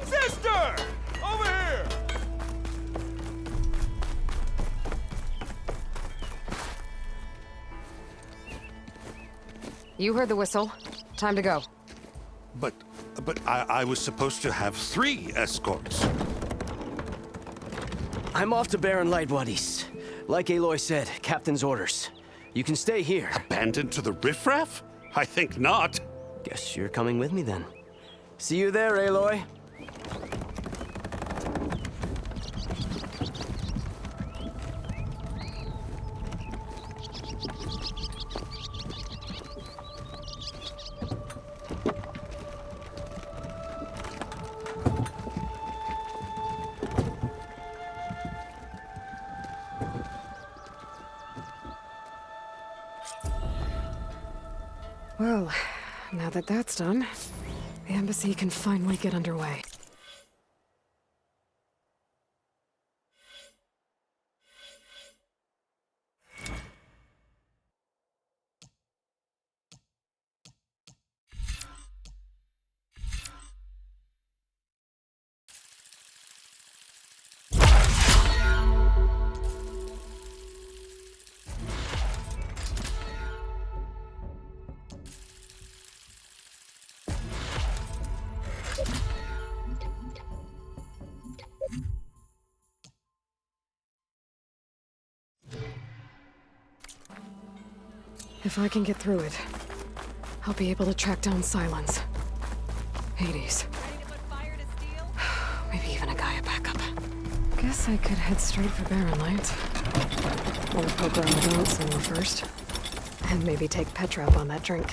Sister! Over here! You heard the whistle. Time to go. But I was supposed to have 3 escorts. I'm off to Baron Lightwaddy's. Like Aloy said, Captain's orders. You can stay here. Abandoned to the riffraff? I think not. Guess you're coming with me then. See you there, Aloy. Well, now that that's done, the embassy can finally get underway. If I can get through it, I'll be able to track down Silence. Hades. Maybe even a Gaia backup. Guess I could head straight for Barren Light. Or poke around the boat somewhere first. And maybe take Petra up on that drink.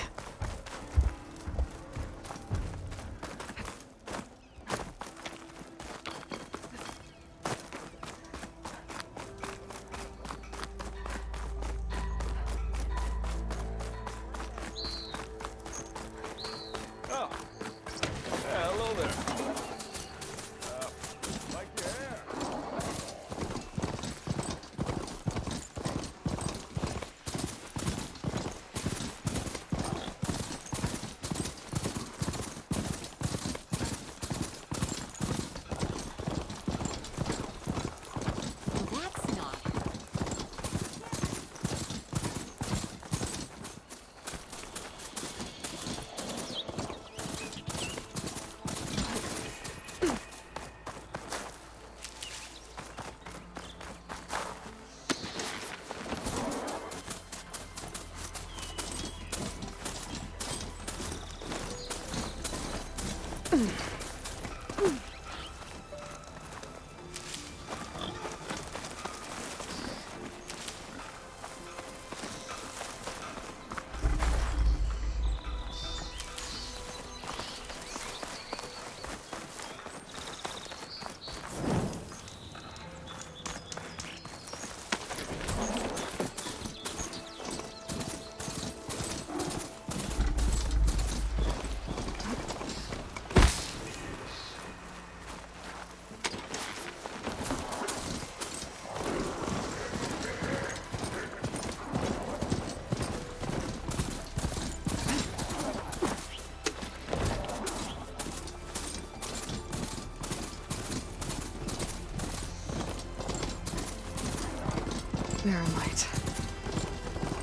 Barren Light.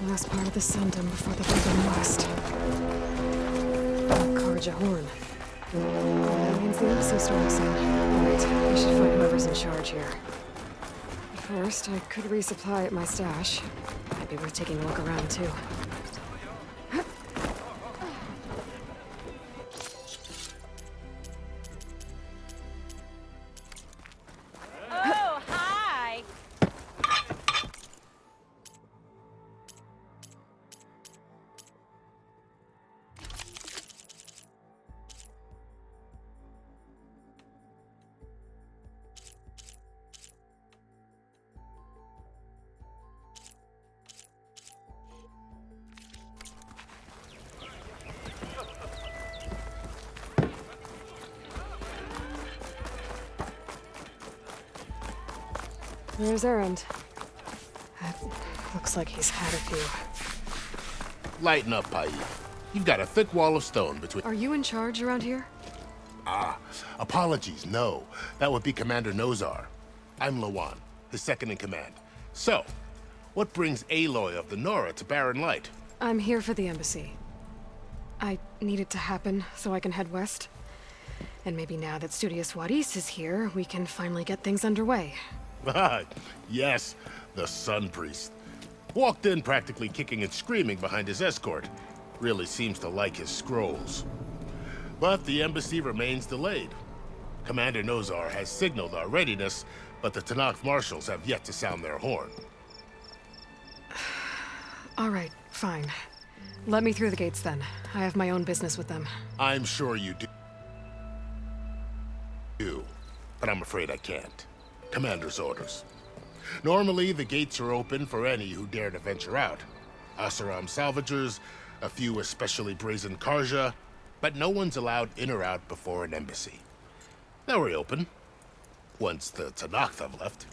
Last part of the Sundom before the Forbidden West. Karja Horn. That means the embassy storm soon. Right, we should find whoever's in charge here. But first, I could resupply at my stash. Might be worth taking a look around, too. Where's Erend? Looks like he's had a few. Lighten up, Pai. You've got a thick wall of stone between... Are you in charge around here? Apologies, no. That would be Commander Nozar. I'm Lawan, his second in command. So, what brings Aloy of the Nora to Barren Light? I'm here for the embassy. I need it to happen so I can head west. And maybe now that Studious Wadis is here, we can finally get things underway. Yes, the Sun Priest. Walked in practically kicking and screaming behind his escort. Really seems to like his scrolls. But the embassy remains delayed. Commander Nozar has signaled our readiness, but the Tanakh marshals have yet to sound their horn. All right, fine. Let me through the gates then. I have my own business with them. I'm sure you do, but I'm afraid I can't. Commander's orders. Normally, the gates are open for any who dare to venture out. Asaram salvagers, a few especially brazen Karja, but no one's allowed in or out before an embassy. They'll reopen, once the Tanakh have left.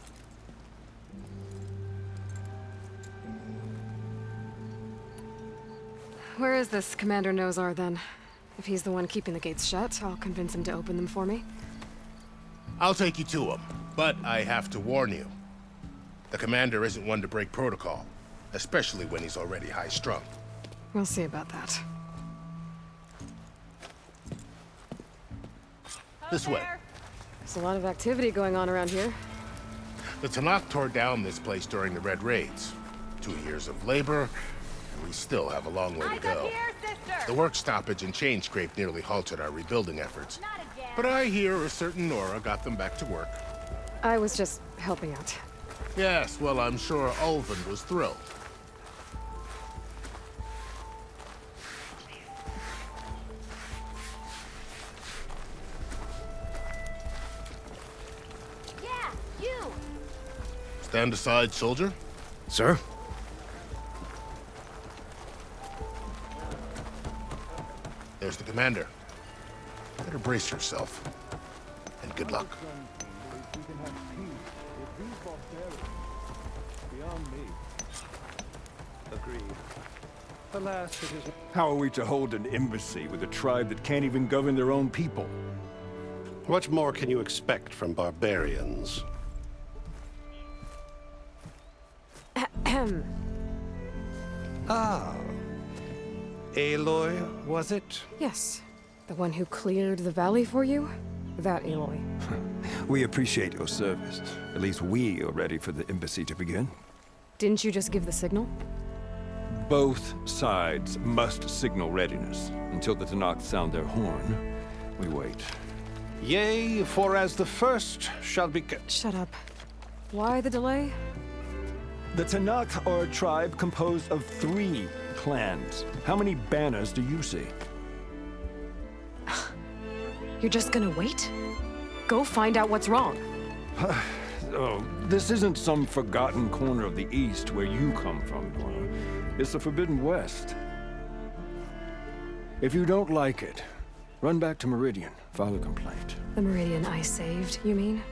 Where is this Commander Nozar, then? If he's the one keeping the gates shut, I'll convince him to open them for me. I'll take you to him, but I have to warn you. The commander isn't one to break protocol, especially when he's already high-strung. We'll see about that. This way. There's a lot of activity going on around here. The Tanakh tore down this place during the Red Raids. 2 years of labor, and we still have a long way to go. The work stoppage and chain scrape nearly halted our rebuilding efforts. But I hear a certain Nora got them back to work. I was just helping out. Yes, well, I'm sure Ulvin was thrilled. Yeah, you! Stand aside, soldier. Sir? There's the commander. Better brace yourself. And good luck. Agreed. Alas, it is... How are we to hold an embassy with a tribe that can't even govern their own people? What more can you expect from barbarians? Ah. Aloy, was it? Yes. The one who cleared the valley for you? That Aloy. We appreciate your service. At least we are ready for the embassy to begin. Didn't you just give the signal? Both sides must signal readiness. Until the Tanakh sound their horn, we wait. Yea, for as the first shall be... Shut up. Why the delay? The Tanakh are a tribe composed of 3 clans. How many banners do you see? You're just gonna wait? Go find out what's wrong. Oh, this isn't some forgotten corner of the East where you come from, Nora. It's the Forbidden West. If you don't like it, run back to Meridian, file a complaint. The Meridian I saved, you mean?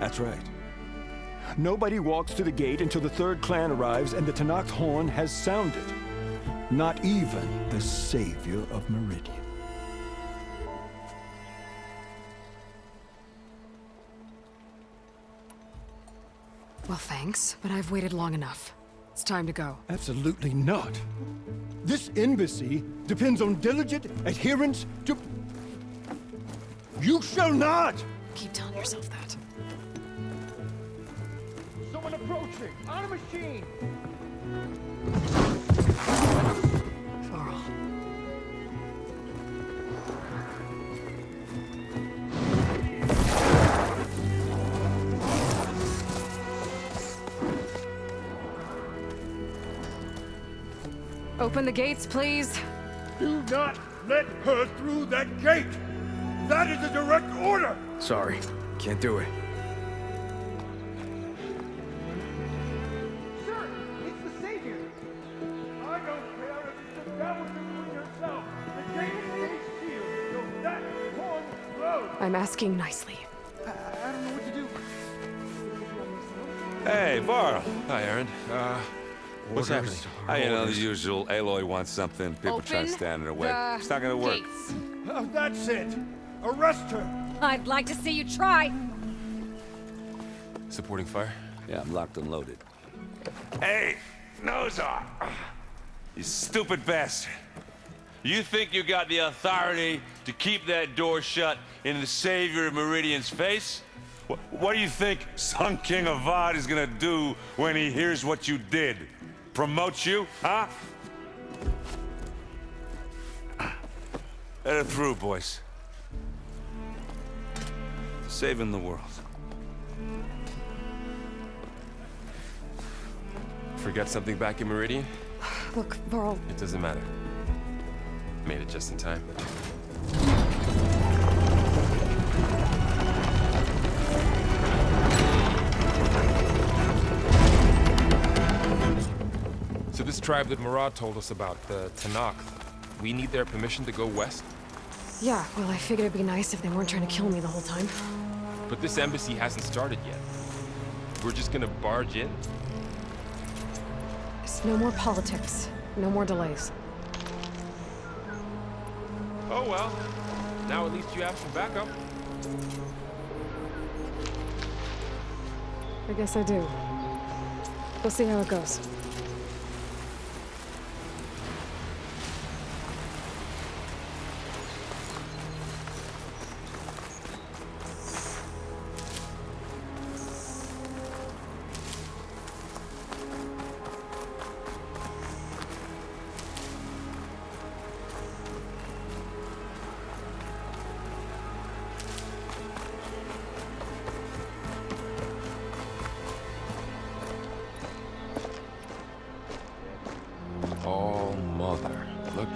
That's right. Nobody walks to the gate until the 3rd clan arrives and the Tanakh horn has sounded. Not even the savior of Meridian. Well, thanks, but I've waited long enough. It's time to go. Absolutely not. This embassy depends on diligent adherence to... You shall not! Keep telling yourself that. Someone approaching! On a machine! Varl. Open the gates, please. Do not let her through that gate! That is a direct order! Sorry, can't do it. Sir, it's the Savior! I don't care if you sit down with him yourself. The gate is sealed, so that horn blows! I'm asking nicely. I don't know what to do. Hey, Varl. Hi, Aaron. What's happening? You know, the usual. Aloy wants something. People try to Open stand in her way. the It's not gonna work. gates. Oh, that's it! Arrest her! I'd like to see you try. Supporting fire? Yeah, I'm locked and loaded. Hey, Nozar! You stupid bastard. You think you got the authority to keep that door shut in the Savior of Meridian's face? What do you think Sun King Avad is gonna do when he hears what you did? Promote you, huh? Let her through, boys. Saving the world. Forget something back in Meridian? Look, Varl, It doesn't matter. Made it just in time. So this tribe that Murad told us about, the Tanakh, we need their permission to go west? yeah, well, I figured it'd be nice if they weren't trying to kill me the whole time. But this embassy hasn't started yet. We're just gonna barge in? It's no more politics. No more delays. Oh well. Now at least you have some backup. I guess I do. We'll see how it goes. Oh, mother. Look.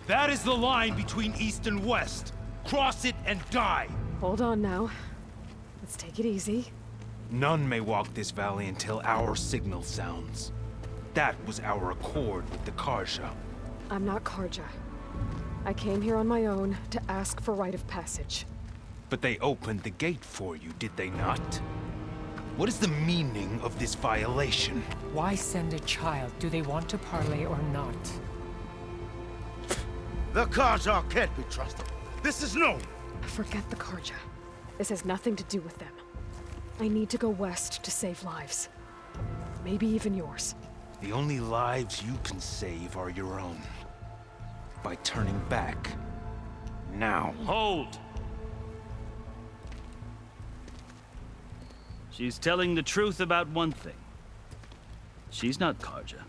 That is the line between East and West. Cross it and die. Hold on now. Let's take it easy. None may walk this valley until our signal sounds. That was our accord with the Karja. I'm not Karja. I came here on my own to ask for rite of passage. But they opened the gate for you, did they not? What is the meaning of this violation? Why send a child? Do they want to parley or not? The Karja can't be trusted. This is known. Forget the Karja. This has nothing to do with them. I need to go west to save lives. Maybe even yours. The only lives you can save are your own. By turning back. Now. Hold! She's telling the truth about one thing. She's not Karja.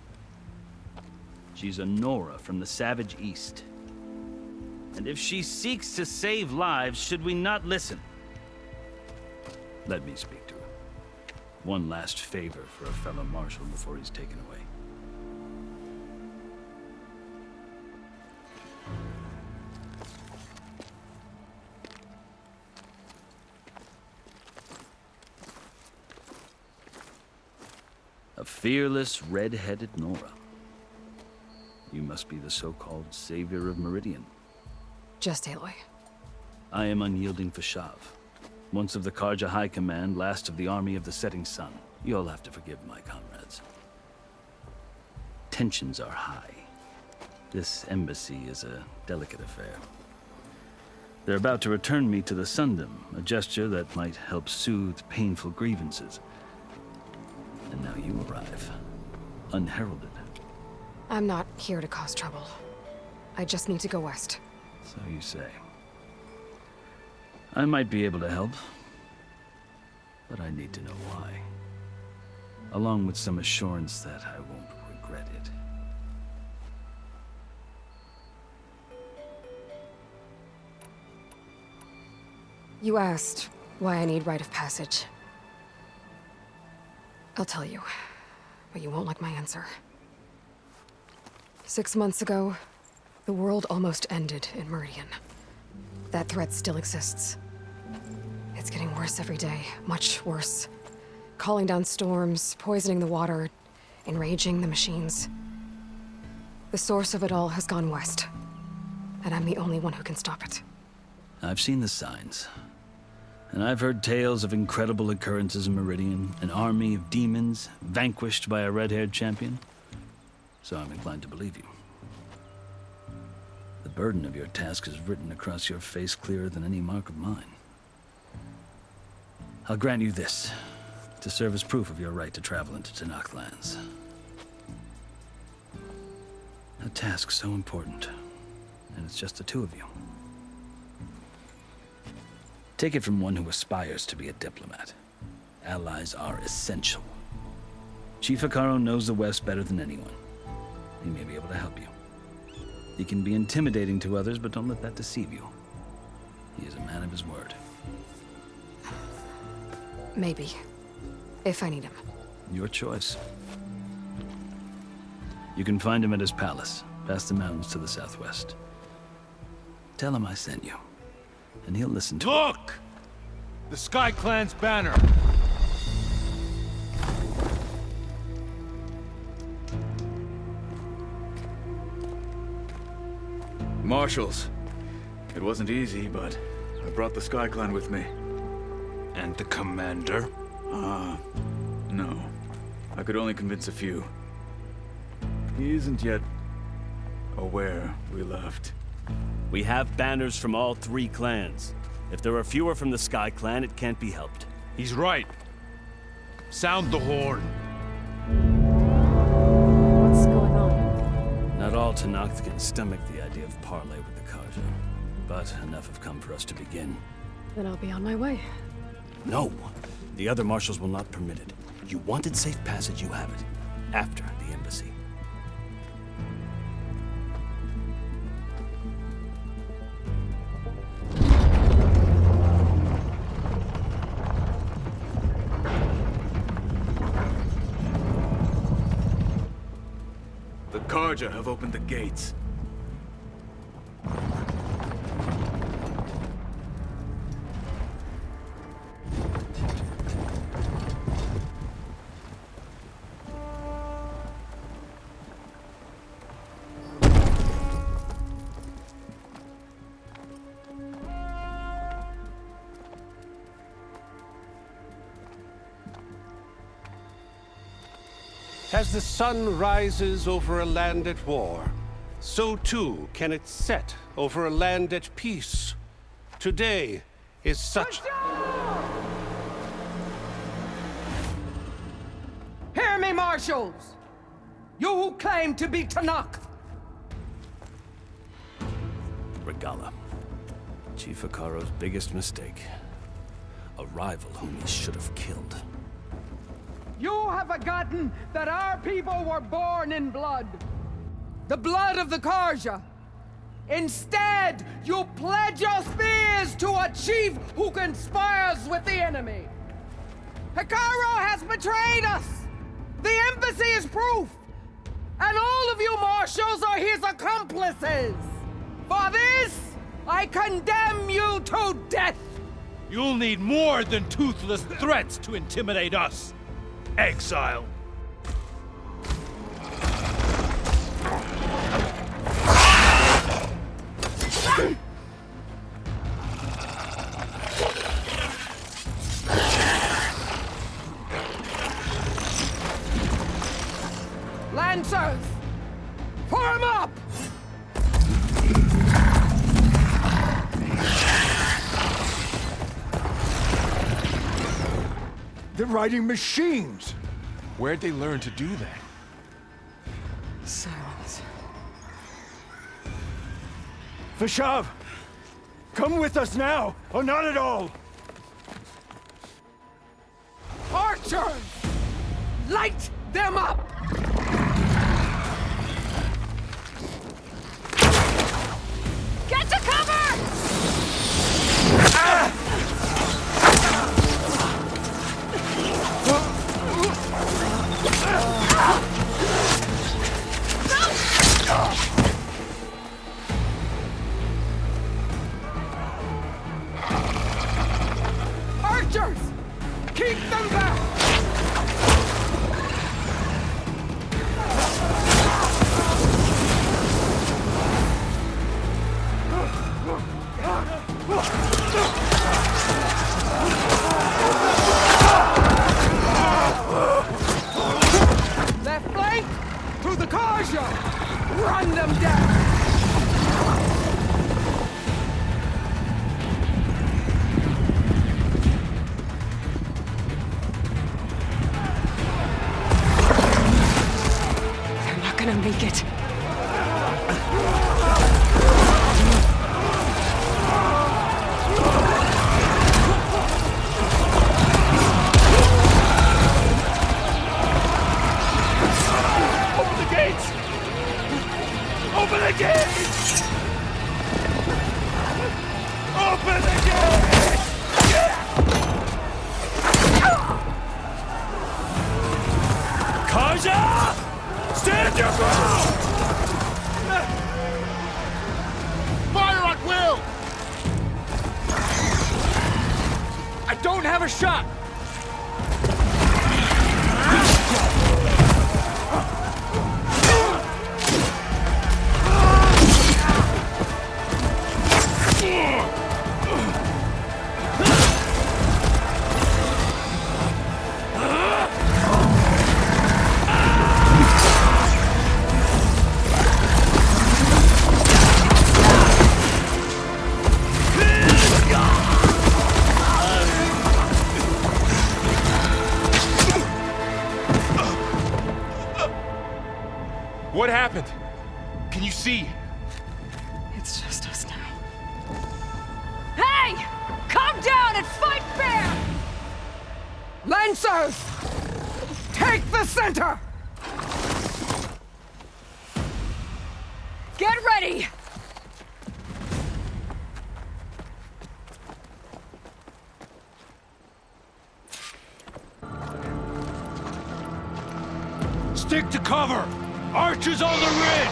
She's a Nora from the Savage East. And if she seeks to save lives, should we not listen? Let me speak to her. One last favor for a fellow marshal before he's taken away. A fearless, red-headed Nora. You must be the so-called savior of Meridian. Just Aloy. I am unyielding Fashav. Once of the Karja High Command, last of the Army of the Setting Sun. You'll have to forgive my comrades. Tensions are high. This embassy is a delicate affair. They're about to return me to the Sundom, a gesture that might help soothe painful grievances. And now you arrive, unheralded. I'm not here to cause trouble. I just need to go west. So you say. I might be able to help, but I need to know why. Along with some assurance that I won't regret it. You asked why I need rite of passage. I'll tell you, but you won't like my answer. 6 months ago, the world almost ended in Meridian. That threat still exists. It's getting worse every day, much worse. Calling down storms, poisoning the water, enraging the machines. The source of it all has gone west, and I'm the only one who can stop it. I've seen the signs. And I've heard tales of incredible occurrences in Meridian, an army of demons vanquished by a red-haired champion. So I'm inclined to believe you. The burden of your task is written across your face clearer than any mark of mine. I'll grant you this, to serve as proof of your right to travel into Tanakh lands. A task so important, and it's just the two of you. Take it from one who aspires to be a diplomat. Allies are essential. Chief Hikaru knows the West better than anyone. He may be able to help you. He can be intimidating to others, but don't let that deceive you. He is a man of his word. Maybe. If I need him. Your choice. You can find him at his palace, past the mountains to the southwest. Tell him I sent you, and he'll listen to it. Look! The Sky Clan's banner! Marshals. It wasn't easy, but I brought the Sky Clan with me. And the commander? No. I could only convince a few. He isn't yet aware we left. We have banners from all 3 clans. If there are fewer from the Sky Clan, it can't be helped. He's right. Sound the horn. What's going on? Not all Tanakh can stomach the idea of parley with the Karja, but enough have come for us to begin. Then I'll be on my way. No, the other marshals will not permit it. You wanted safe passage, you have it. After the embassy. The Karja have opened the gates. As the sun rises over a land at war, so too can it set over a land at peace. Today is such... Hear me, marshals! You who claim to be Tanakh! Regala. Chief Hikaru's biggest mistake. A rival whom he should have killed. You have forgotten that our people were born in blood. The blood of the Karja. Instead, you pledge your spears to a chief who conspires with the enemy. Hikaru has betrayed us! The embassy is proof! And all of you marshals are his accomplices! For this, I condemn you to death! You'll need more than toothless threats to intimidate us. Exile. Lancers! Form up! They're riding machines! Where'd they learn to do that? Silence. Vashav! Come with us now, or not at all! Archers! Light them up! Get to cover! Archers! Keep them back! Open the gate! Open the gate! Kaja! Stand your ground! Fire at will! I don't have a shot! What happened? Can you see? It's just us now. Hey! Calm down and fight fair! Lancers! Take the center! Get ready! Stick to cover! Archers on the ridge!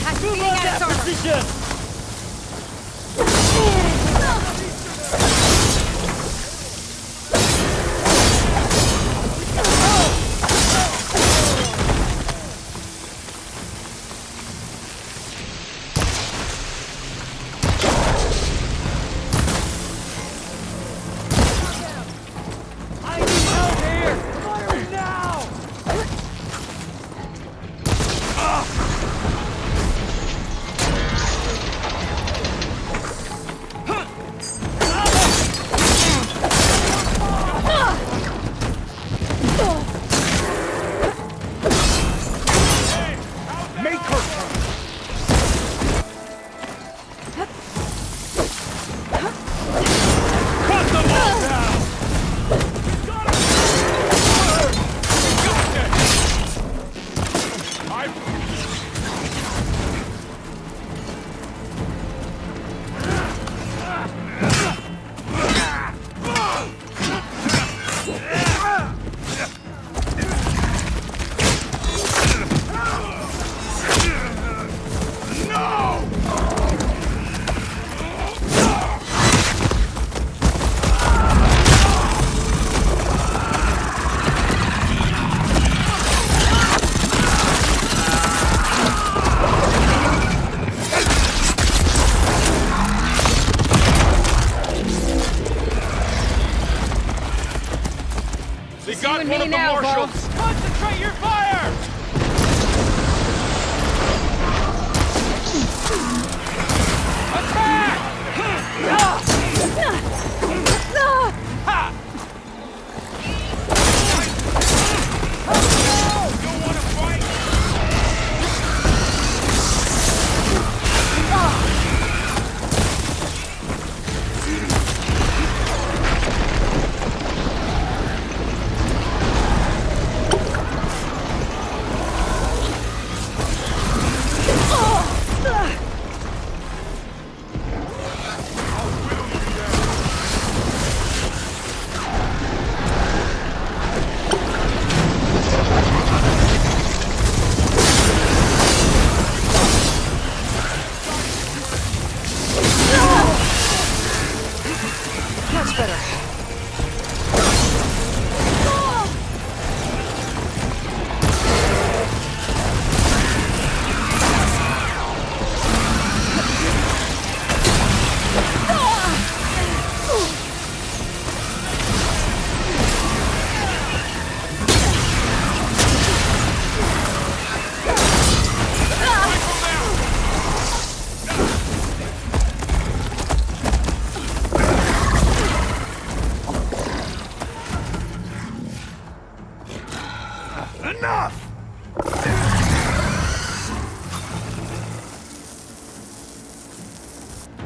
Activating at armor. Position!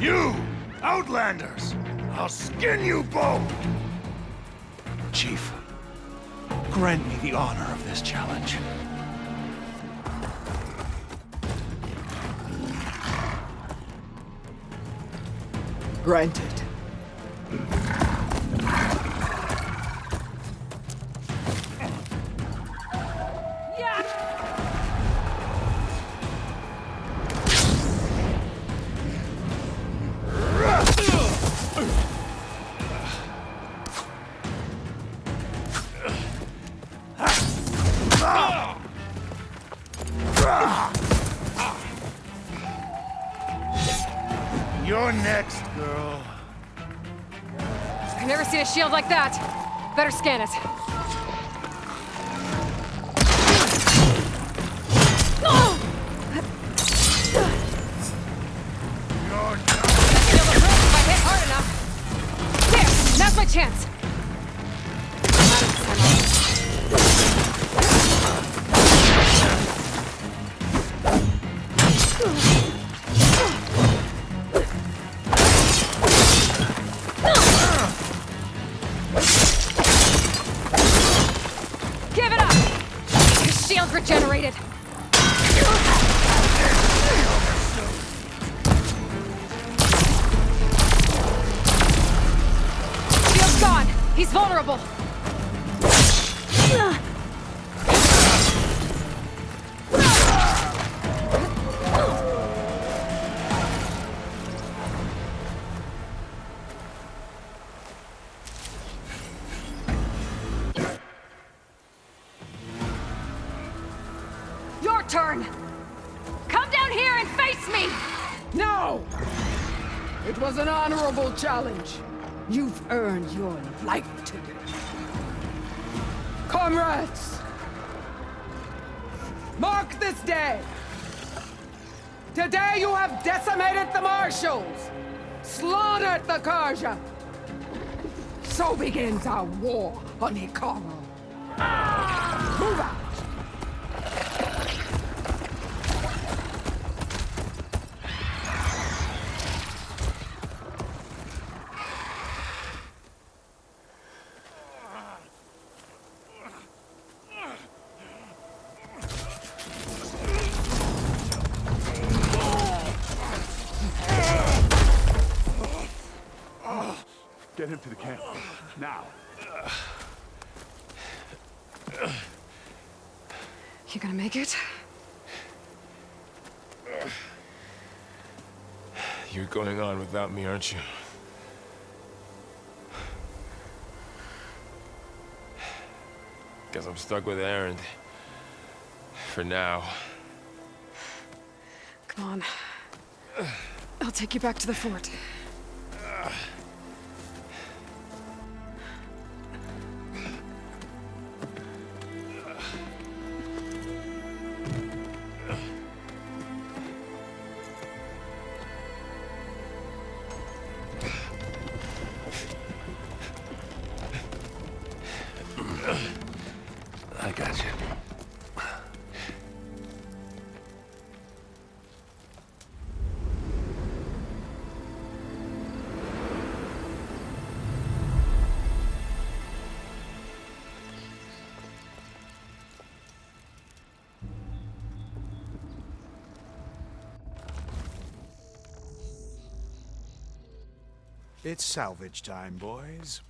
You! Outlanders! I'll skin you both! Chief, grant me the honor of this challenge. Granted. You're next, girl. I've never seen a shield like that. Better scan it. If I hit hard enough. There! Now's my chance. Give it up! Your shield regenerated. Shield's gone. He's vulnerable. Your turn! Come down here and face me! No! It was an honorable challenge. You've earned your life today. Comrades! Mark this day! Today you have decimated the Marshals! Slaughtered the Karja! So begins our war on Hikaru. Move out! Get him to the camp. Now. You gonna make it? You're going on without me, aren't you? Guess I'm stuck with Aaron. For now. Come on. I'll take you back to the fort. I got you. It's salvage time, boys.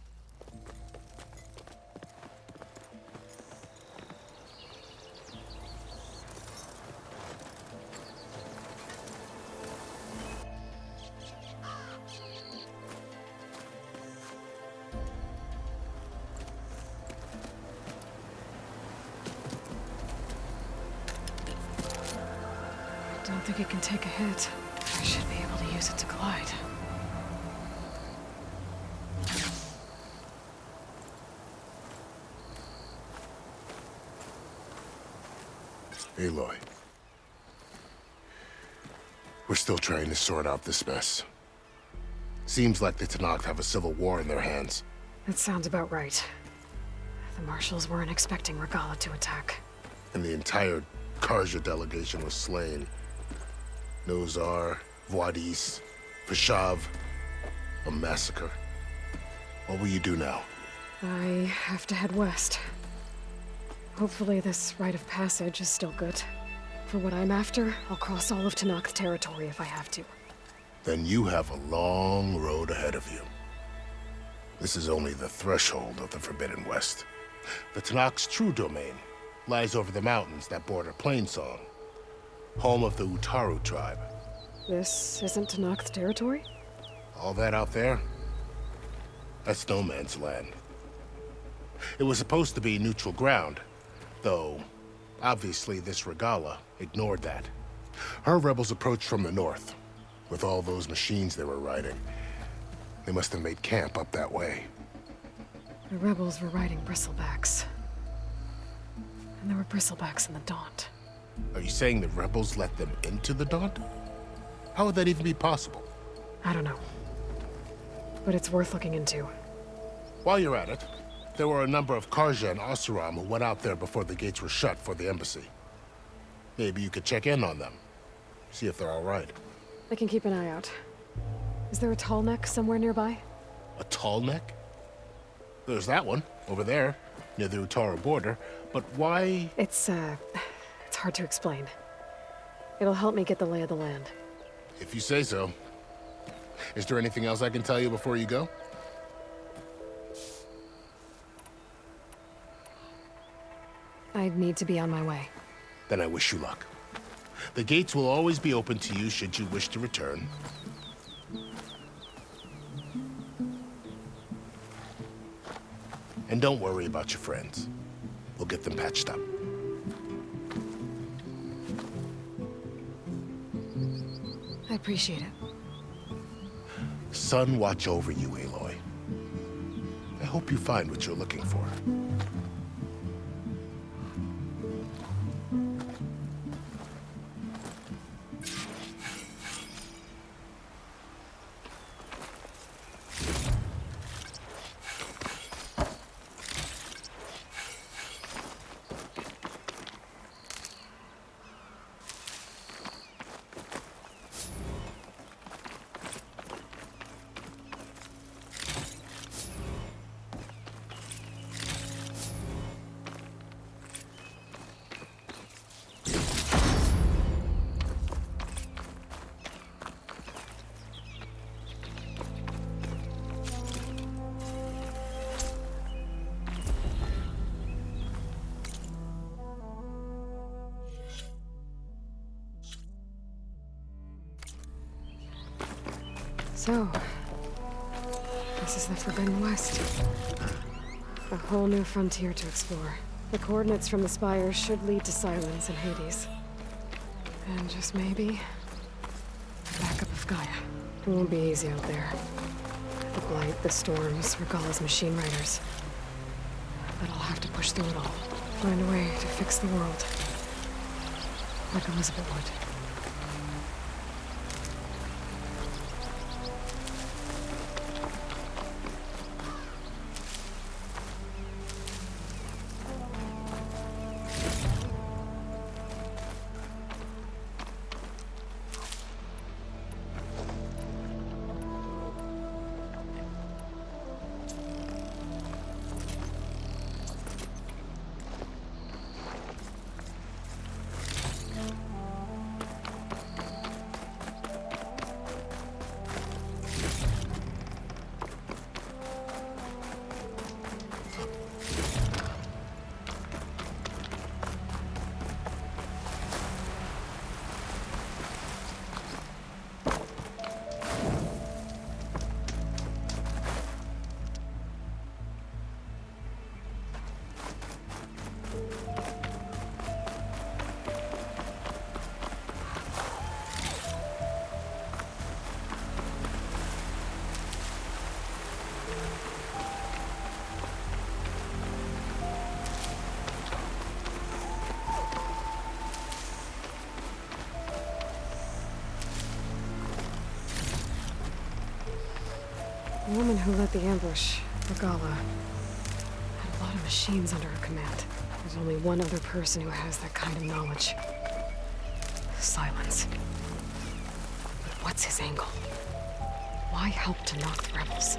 I don't think it can take a hit. I should be able to use it to glide. Aloy. We're still trying to sort out this mess. Seems like the Tenakth have a civil war in their hands. That sounds about right. The Marshals weren't expecting Regala to attack. And the entire Karja delegation was slain. Nozar, Wadis, Vashav, a massacre. What will you do now? I have to head west. Hopefully this rite of passage is still good. For what I'm after, I'll cross all of Tanakh territory if I have to. Then you have a long road ahead of you. This is only the threshold of the Forbidden West. The Tanakh's true domain lies over the mountains that border Plainsong, home of the Utaru tribe. This isn't Tanakh territory? All that out there? That's no man's land. It was supposed to be neutral ground, though obviously this Regala ignored that. Her rebels approached from the north, with all those machines they were riding. They must have made camp up that way. The rebels were riding bristlebacks. And there were bristlebacks in the Daunt. Are you saying the rebels let them into the Daunt? How would that even be possible? I don't know. But it's worth looking into. While you're at it, there were a number of Karja and Oseram who went out there before the gates were shut for the embassy. Maybe you could check in on them. See if they're all right. I can keep an eye out. Is there a tall neck somewhere nearby? A tall neck? There's that one, over there, near the Utaru border. But why? It's hard to explain. It'll help me get the lay of the land. If you say so. Is there anything else I can tell you before you go? I need to be on my way. Then I wish you luck. The gates will always be open to you should you wish to return. And don't worry about your friends. We'll get them patched up. I appreciate it. Sun watch over you, Aloy. I hope you find what you're looking for. So, this is the Forbidden West. A whole new frontier to explore. The coordinates from the spires should lead to Silence and Hades. And just maybe, the backup of Gaia. It won't be easy out there. The Blight, the Storms, Regala's machine riders. But I'll have to push through it all. Find a way to fix the world. Like Elizabeth would. The woman who led the ambush, Regala, had a lot of machines under her command. There's only one other person who has that kind of knowledge. Silence. But what's his angle? Why help Tanakh rebels?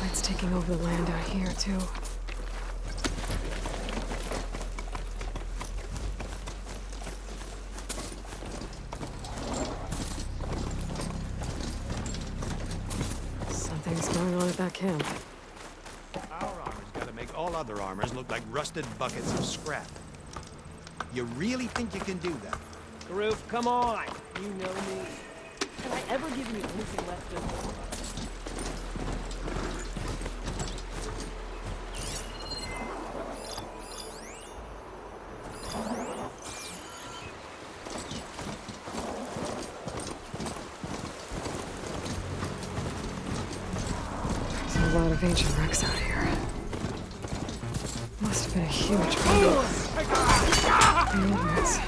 It's taking over the land out here, too. Something's going on at that camp. Our armor's gotta make all other armors look like rusted buckets of scrap. You really think you can do that? Garoof, come on! You know me. Have I ever given you anything less than There's a lot of ancient wrecks out here. Must have been a huge battle. Movements.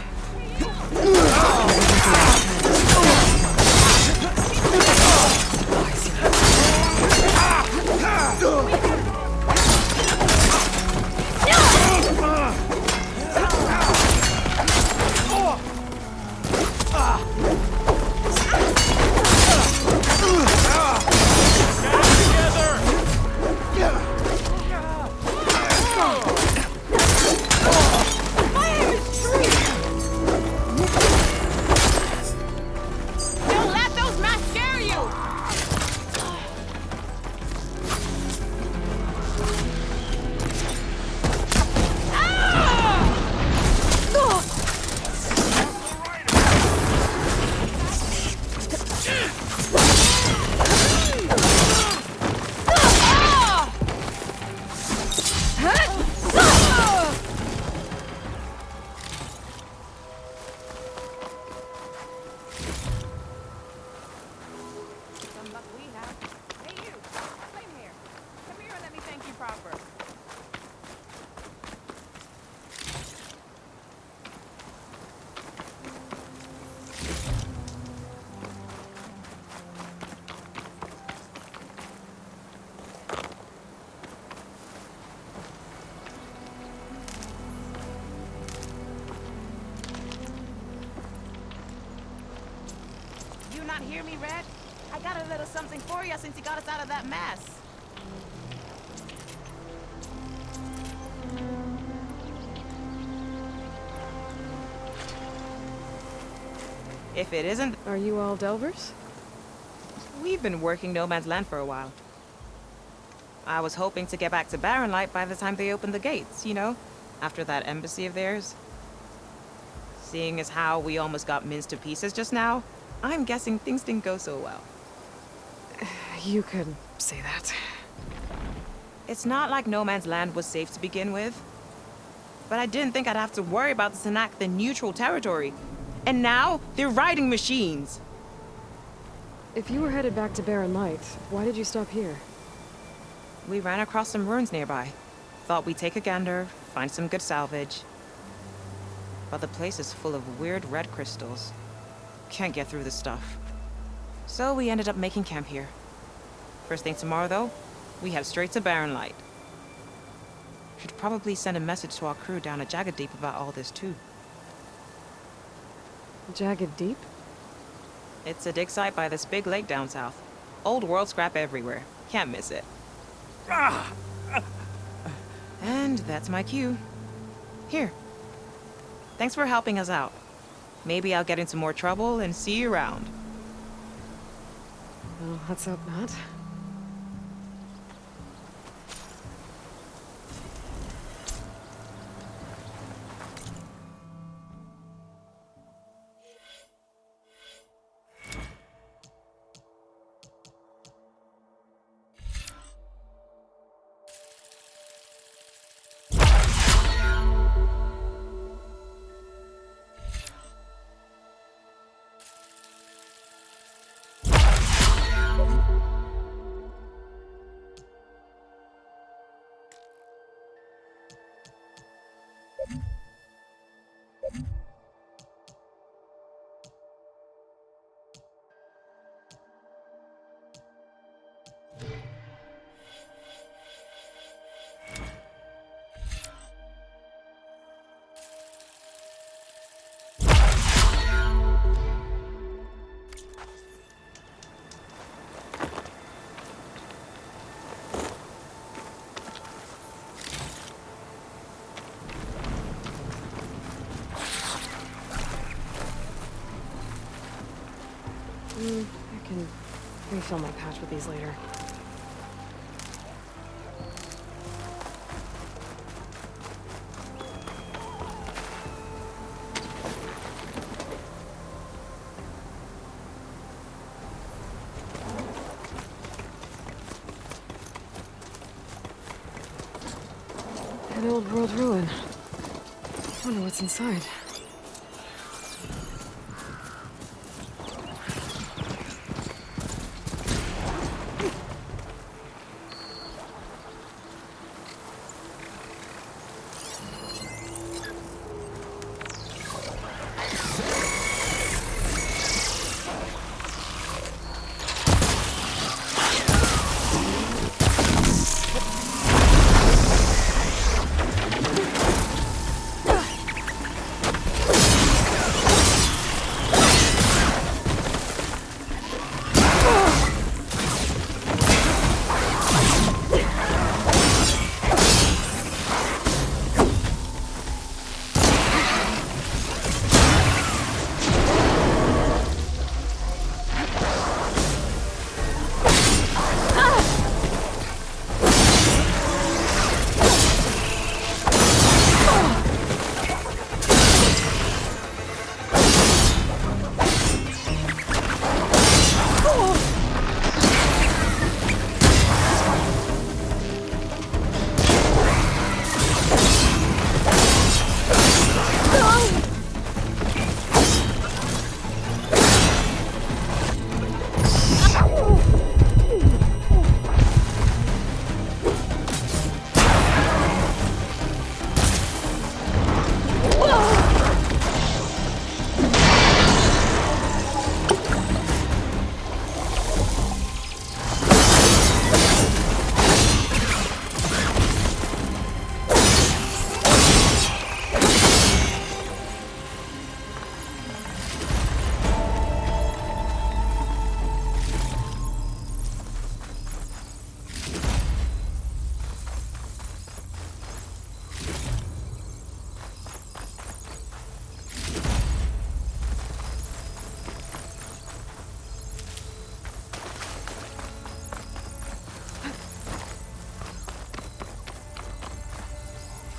Not hear me, Red? I got a little something for you since you got us out of that mess. If it isn't... Are you all Delvers? We've been working No Man's Land for a while. I was hoping to get back to Barren Light by the time they opened the gates, you know? After that embassy of theirs. Seeing as how we almost got minced to pieces just now, I'm guessing things didn't go so well. You could say that. It's not like No Man's Land was safe to begin with. But I didn't think I'd have to worry about the Tanakh, the neutral territory. And now, they're riding machines. If you were headed back to Barren Light, why did you stop here? We ran across some ruins nearby. Thought we'd take a gander, find some good salvage. but the place is full of weird red crystals. Can't get through the stuff. So we ended up making camp here. First thing tomorrow, though, we head straight to Barren Light. Should probably send a message to our crew down at Jagged Deep about all this, too. Jagged Deep? It's a dig site by this big lake down south. Old world scrap everywhere. Can't miss it. And that's my cue. Here. Thanks for helping us out. Maybe I'll get into more trouble and see you around. Well, let's hope not. I can refill my patch with these later. An old world ruin. Wonder what's inside.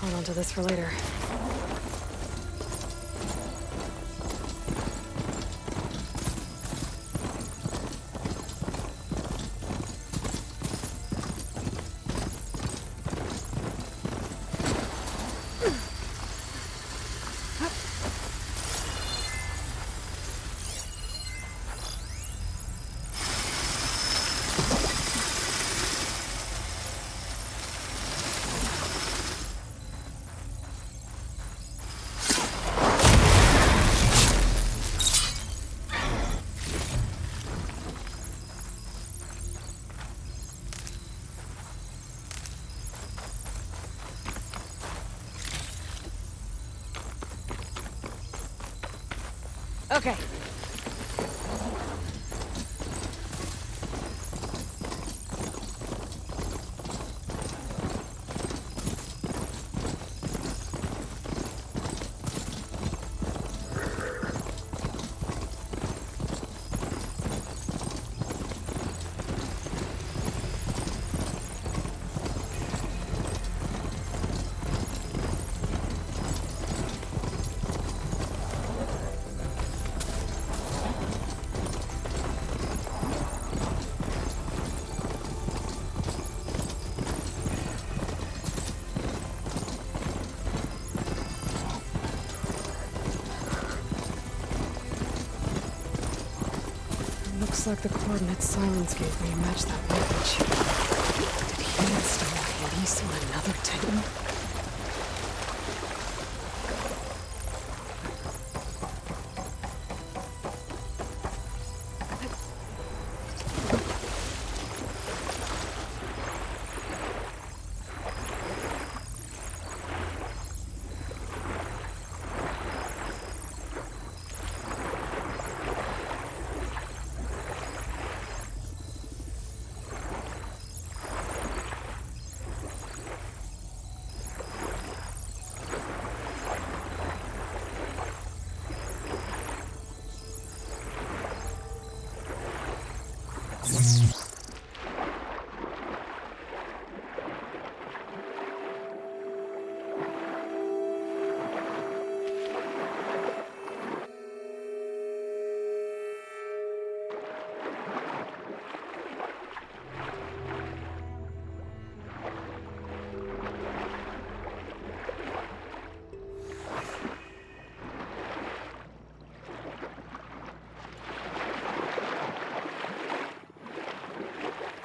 Hold on to this for later. Okay. Looks like the coordinates Silence gave me match that wreckage. Did he install Hades on another Titan?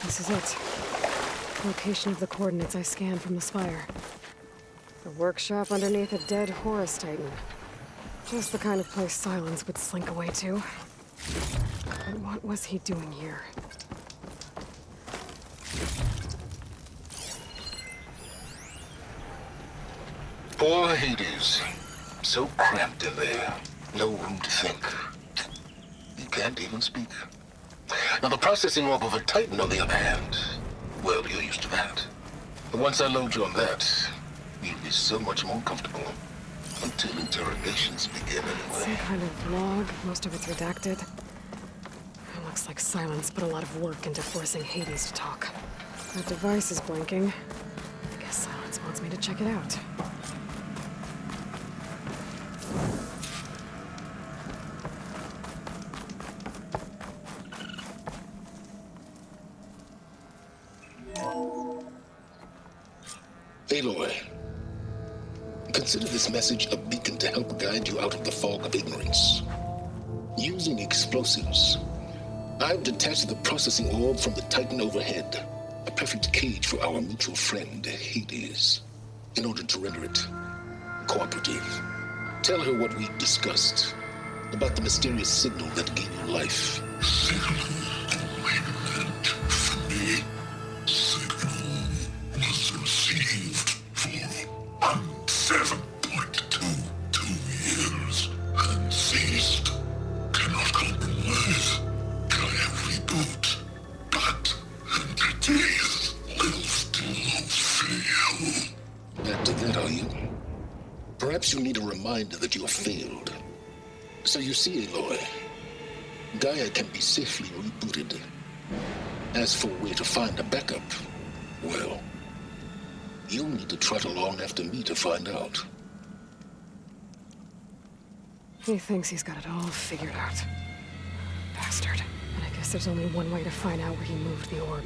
This is it. Location of the coordinates I scanned from the spire. The workshop underneath a dead Horus Titan. Just the kind of place Silence would slink away to. But what was he doing here? Poor Hades. So cramped in there. No room to think. He can't even speak. Now the processing orb of a Titan, on the other hand, well, you're used to that. But once I load you on that, you'll be so much more comfortable. Until interrogations begin anyway. Some kind of log, most of it's redacted. It looks like Silence put a lot of work into forcing Hades to talk. That device is blinking. I guess Silence wants me to check it out. Aloy, consider this message a beacon to help guide you out of the fog of ignorance. Using explosives, I've detached the processing orb from the Titan overhead, a perfect cage for our mutual friend, Hades, in order to render it cooperative. Tell her what we discussed about the mysterious signal that gave you life. Perhaps you need a reminder that you have failed. So you see, Aloy, Gaia can be safely rebooted. As for where to find a backup, well, you'll need to trot along after me to find out. He thinks he's got it all figured out. Bastard. And I guess there's only one way to find out where he moved the orb.